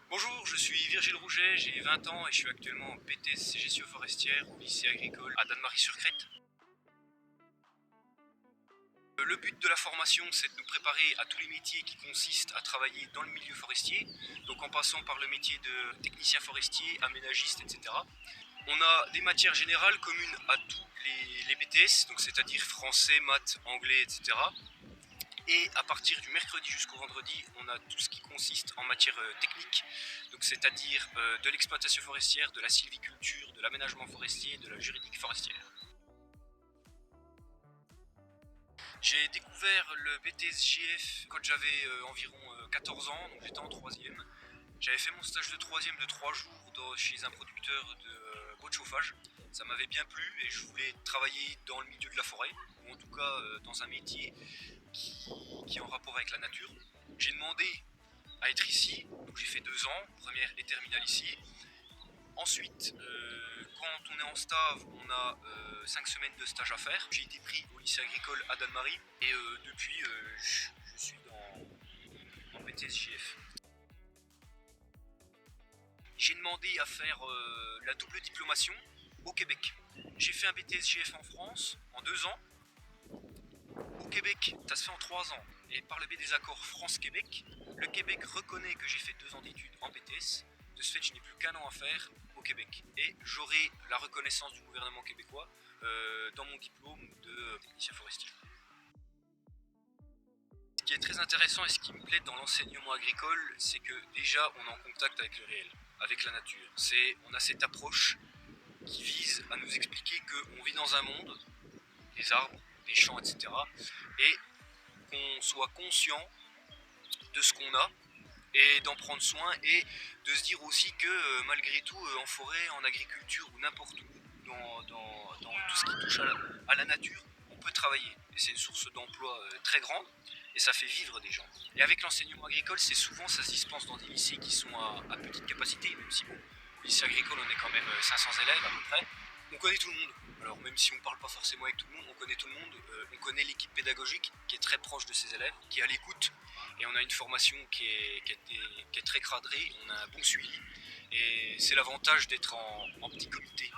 Bonjour, je suis Virgile Rouget, j'ai 20 ans et je suis actuellement en BTS gestion forestière au lycée agricole à Dannemarie-sur-Crète. Le but de la formation, c'est de nous préparer à tous les métiers qui consistent à travailler dans le milieu forestier, donc en passant par le métier de technicien forestier, aménagiste, etc. On a des matières générales communes à tous les BTS, donc c'est-à-dire français, maths, anglais, etc. Et à partir du mercredi jusqu'au vendredi, on a tout ce qui consiste en matière technique, donc c'est-à-dire de l'exploitation forestière, de la sylviculture, de l'aménagement forestier, de la juridique forestière. J'ai découvert le BTSJF quand j'avais environ 14 ans, donc j'étais en troisième. J'avais fait mon stage de troisième de 3 jours chez un producteur de bois de chauffage. Ça m'avait bien plu et je voulais travailler dans le milieu de la forêt, ou en tout cas dans un métier qui est en rapport avec la nature. J'ai demandé à être ici, donc j'ai fait 2 ans, première et terminale ici. Ensuite, quand on est en stage, on a 5 semaines de stage à faire. J'ai été pris au lycée agricole à Dannemarie et depuis, je suis en BTSJF. J'ai demandé à faire la double diplomation au Québec. J'ai fait un BTSJF en France en 2 ans. Au Québec, ça se fait en 3 ans. Et par le biais des accords France-Québec, le Québec reconnaît que j'ai fait 2 ans d'études en BTS. De ce fait, je n'ai plus qu'1 an à faire au Québec. Et j'aurai la reconnaissance du gouvernement québécois dans mon diplôme de technicien forestier. Ce qui est très intéressant et ce qui me plaît dans l'enseignement agricole, c'est que déjà on est en contact avec le réel, avec la nature. On a cette approche qui vise à nous expliquer qu'on vit dans un monde, des arbres, des champs, etc. Et qu'on soit conscient de ce qu'on a et d'en prendre soin et de se dire aussi que malgré tout en forêt, en agriculture ou n'importe où dans tout ce qui touche à la nature, on peut travailler et c'est une source d'emploi très grande et ça fait vivre des gens. Et avec l'enseignement agricole, c'est souvent ça se dispense dans des lycées qui sont à petite capacité, même si bon, au lycée agricole on est quand même 500 élèves à peu près. On connaît tout le monde. Alors même si on ne parle pas forcément avec tout le monde, on connaît tout le monde. On connaît l'équipe pédagogique qui est très proche de ses élèves, qui est à l'écoute. Et on a une formation qui est très cadrée, on a un bon suivi. Et c'est l'avantage d'être en petit comité.